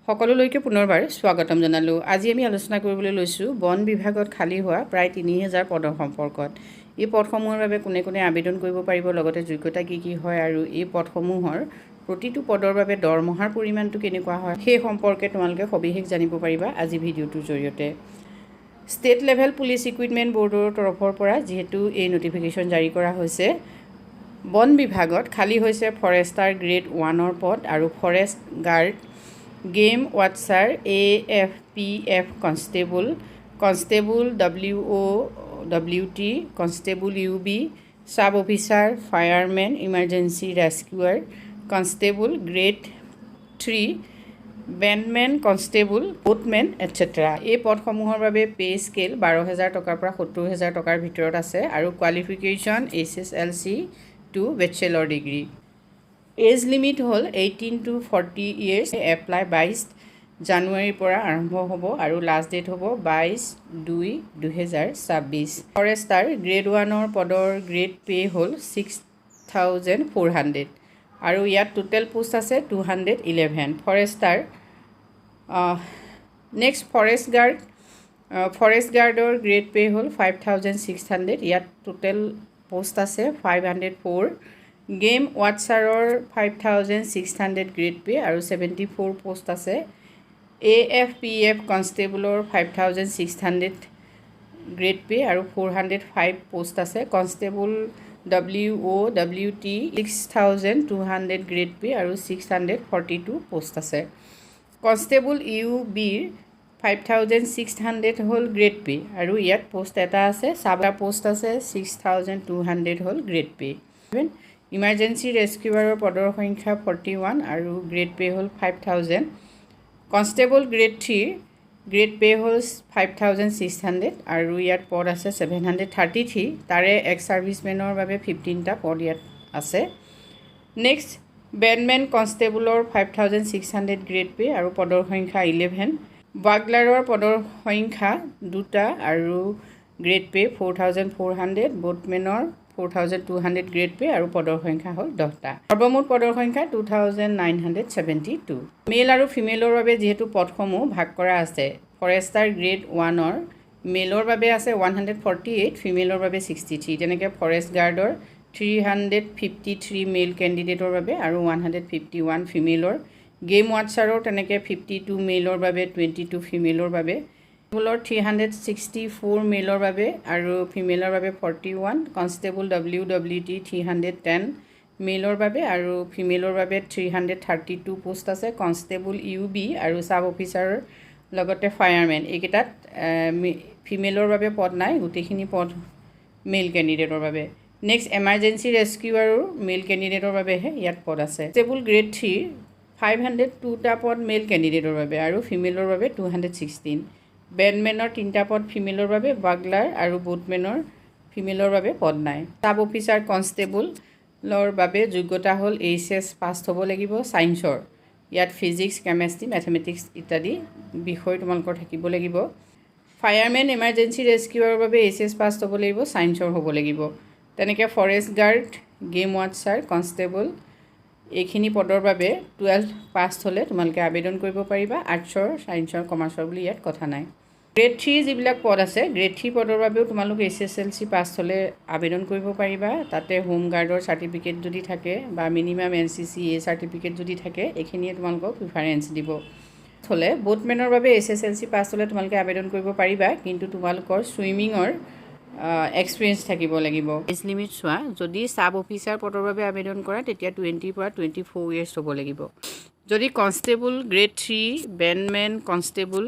সকলোলৈকে পুনৰবাৰ স্বাগতম জনালোঁ। আজি আমি আলোচনা কৰিবলৈ লৈছোঁ বন বিভাগত খালী হোৱা প্ৰায় ৩,০০০ পদৰ সম্পৰ্কত। এই পদসমূহৰ বাবে কোনে কোনে আবেদন কৰিব পাৰিব, লগতে যোগ্যতা কি হয় আৰু এই পদসমূহৰ প্ৰতিটো পদৰ বাবে দৰমহাৰ পৰিমাণটো কেনেকুৱা হয় সেই সম্পৰ্কে তোমালোকে সবিশেষ জানিব পাৰিবা আজি ভিডিঅ'টোৰ জৰিয়তে। ষ্টেট লেভেল পুলিচ ৰিক্ৰুইটমেণ্ট বৰ্ডৰ তৰফৰ পৰা যিহেতু এই নটিফিকেশ্যন জাৰি কৰা হৈছে, বন বিভাগত খালী হৈছে ফৰেষ্টাৰ গ্ৰেড 1ৰ পদ আৰু forest guard, game watcher, AFPF constable, WOWT, constable UB, sub officer, firemen, emergency rescuer, constable grade 3, bandsmen, constable, boatmen etcetera. এই পদসমূহৰ বাবে পে স্কেল 12,000 টকাৰ পৰা 70,000 টকাৰ ভিতৰত আছে আৰু qualification SSLC to bachelor degree. Age limit হ'ল 18 to 40 years। এপ্লাই 22 জানুৱাৰীৰ পৰা আৰম্ভ হ'ব আৰু লাষ্ট ডেট হ'ব 22/2/2026। ফৰেষ্টাৰ গ্ৰেড 1ৰ পদৰ গ্ৰেড পে হ'ল 6,400 আৰু ইয়াত টোটেল পোষ্ট আছে 211। ফৰেষ্টাৰ নেক্সট ফৰেষ্ট গাৰ্ডৰ গ্ৰেড পে হ'ল 5,600, ইয়াত টোটেল পোষ্ট আছে 504। গেম ৱাটচাৰৰ 5,600 গ্ৰেড পে আৰু 74 পোষ্ট আছে। AFPF কনষ্টেবলৰ 5,600 গ্ৰেড পে আৰু 405 পোষ্ট আছে। কনষ্টেবল WOWT 6,200 গ্ৰেড পে আৰু 642 পোষ্ট আছে। কনষ্টেবল UBৰ 5,600 হ'ল গ্ৰেড পে আৰু ইয়াত পোষ্ট এটা আছে, চাবা পোষ্ট আছে 6,200 হ'ল গ্ৰেড পে। ইমাৰ্জেঞ্চি ৰেস্কিউৱাৰৰ পদৰ সংখ্যা 41 আৰু গ্ৰেড পে হ'ল 5,000। কনষ্টেবল গ্ৰেড 3 গ্ৰেড পে হ'ল 5,600 আৰু ইয়াত পদ আছে 733, তাৰে এক্স ছাৰ্ভিচমেনৰ বাবে 15টা পদ ইয়াত আছে। নেক্সট বেণ্ডমেন কনষ্টেবলৰ 5,600 গ্ৰেড পে আৰু পদৰ সংখ্যা 11। বাগলাৰৰ পদৰ সংখ্যা 2টা আৰু গ্ৰেড পে 4,400। বোটমেনৰ 4,200 গ্ৰেড পে আৰু পদৰ সংখ্যা হ'ল 10টা। সৰ্বমুঠ পদৰ সংখ্যা 2,972। মেল আৰু ফিমেলৰ বাবে যিহেতু পদসমূহ ভাগ কৰা আছে, ফৰেষ্টাৰ গ্ৰেড 1ৰ মেলৰ বাবে আছে 148, ফিমেলৰ বাবে 63। তেনেকৈ ফৰেষ্ট গাৰ্ডৰ 353 মেল কেণ্ডিডেটৰ বাবে আৰু 151 ফিমেলৰ। গেম ৱাটচাৰৰ তেনেকৈ 52 মেলৰ বাবে 22 ফিমেলৰ বাবে। কনষ্টেবলৰ 364 মেলৰ বাবে আৰু ফিমেলৰ বাবে 41। কনষ্টেবল WWT 310 মেলৰ বাবে আৰু ফিমেলৰ বাবে 332 পোষ্ট আছে। কনষ্টেবল UB আৰু চাব অফিচাৰৰ লগতে ফায়াৰমেন, এইকেইটাত ফিমেলৰ বাবে পদ নাই, গোটেইখিনি পদ মেল কেণ্ডিডেটৰ বাবে। নেক্সট এমাৰ্জেঞ্চি ৰেস্কিউৱাৰৰ মেল কেণ্ডিডেটৰ বাবেহে ইয়াত পদ আছে। কনষ্টেবল গ্ৰেড 3 502টা পদ মেল কেণ্ডিডেটৰ বাবে আৰু ফিমেলৰ বাবে 216। বেণ্ডমেনৰ 3টা পদ ফিমেলৰ বাবে, বাগলাৰ আৰু বোটমেনৰ ফিমেলৰ বাবে পদ নাই। চাব অফিচাৰ কনষ্টেবলৰ বাবে যোগ্যতা হ'ল HS পাছ হ'ব লাগিব ছায়েন্সৰ, ইয়াত ফিজিক্স, কেমেষ্ট্ৰি, মেথমেটিক্স ইত্যাদি বিষয় তোমালোকৰ থাকিব লাগিব। ফায়াৰমেন এমাৰ্জেঞ্চি ৰেস্কিউৱাৰৰ বাবে HS পাছ হ'ব লাগিব, ছায়েন্সৰ হ'ব লাগিব। তেনেকৈ ফৰেষ্ট গাৰ্ড, গেম ৱাটচাৰ, কনষ্টেবল এইখিনি পদৰ বাবে 12 পাছ হ'লে তোমালোকে আবেদন কৰিব পাৰিবা। আৰ্টছৰ, ছায়েন্সৰ, কমাৰ্চৰ বুলি ইয়াত কথা নাই। গ্ৰেড 3 যিবিলাক পদ আছে, গ্ৰেড 3 পদৰ বাবেও তোমালোকে SSLC পাছ হ'লে আবেদন কৰিব পাৰিবা। তাতে হোম গাৰ্ডৰ চাৰ্টিফিকেট যদি থাকে বা মিনিমাম NCCA চাৰ্টিফিকেট যদি থাকে, এইখিনিয়ে তোমালোকক প্ৰিফাৰেঞ্চ দিব। হ'লে বোটমেনৰ বাবে SSLC পাছ হ'লে তোমালোকে আবেদন কৰিব পাৰিবা, কিন্তু তোমালোকৰ ছুইমিঙৰ এক্সপিৰিয়েঞ্চ থাকিব লাগিব। এজ লিমিট চোৱা, যদি চাব অফিচাৰ পদৰ বাবে আবেদন কৰা তেতিয়া 20 পৰা 24 years হ'ব লাগিব। যদি constable grade 3, bandsmen constable,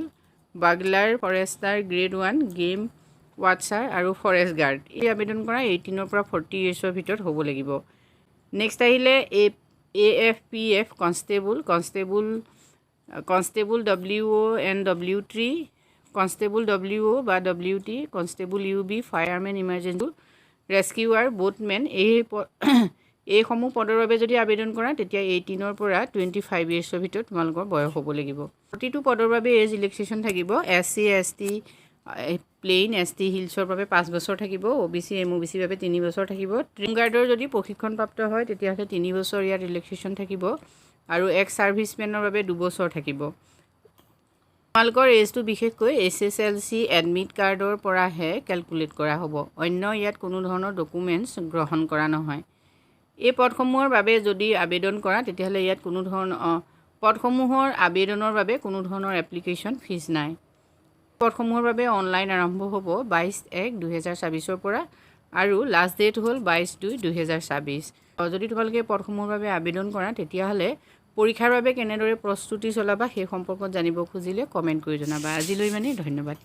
bugler, forester grade 1, game watcher আৰু ফৰেষ্ট গাৰ্ড এই আবেদন কৰা 18 পৰা 40 yearsৰ ভিতৰত হ'ব লাগিব। নেক্সট আহিলে AFPF constable WOWT, constable WO বা WT, constable UB, firemen, emergency rescuer, boatmen এইসমূহ পদৰ বাবে যদি আবেদন কৰা তেতিয়া 18 পৰা 25 yearsৰ ভিতৰত তোমালোকৰ বয়স হ'ব লাগিব। প্ৰতিটো পদৰ বাবে এজ ৰিলেক্সেশ্যন থাকিব। SC ST প্লেইন ST হিলছৰ বাবে 5 বছৰ থাকিব, OBC MOBC বাবে 3 বছৰ থাকিব। হোম গাৰ্ডৰ যদি প্ৰশিক্ষণপ্ৰাপ্ত হয় তেতিয়াহ'লে 3 বছৰ ইয়াত ৰিলেক্সেশ্যন থাকিব আৰু এক্স ছাৰ্ভিচমেনৰ বাবে 2 বছৰ থাকিব। তোমালোকৰ এজটো বিশেষকৈ SSLC এডমিট কাৰ্ডৰ পৰাহে কেলকুলেট কৰা হ'ব। অন্য ইয়াত কোনো ধৰণৰ ডকুমেণ্টছ গ্ৰহণ কৰা নহয়। এই পদসমূহৰ বাবে যদি আবেদন কৰা তেতিয়াহ'লে ইয়াত কোনো ধৰণৰ পদসমূহৰ আবেদনৰ বাবে কোনো ধৰণৰ এপ্লিকেশ্যন ফিজ নাই। পদসমূহৰ বাবে অনলাইন আৰম্ভ হ'ব 22/1/2024 পৰা আৰু লাষ্ট ডেট হ'ল 22/2/2024। যদি তোমালোকে পদসমূহৰ বাবে আবেদন কৰা তেতিয়াহ'লে পৰীক্ষাৰ বাবে কেনেদৰে প্ৰস্তুতি চলাবা সেই সম্পৰ্কত জানিব খুজিলে কমেণ্ট কৰি জনাবা। আজিলৈ ইমানেই, ধন্যবাদ।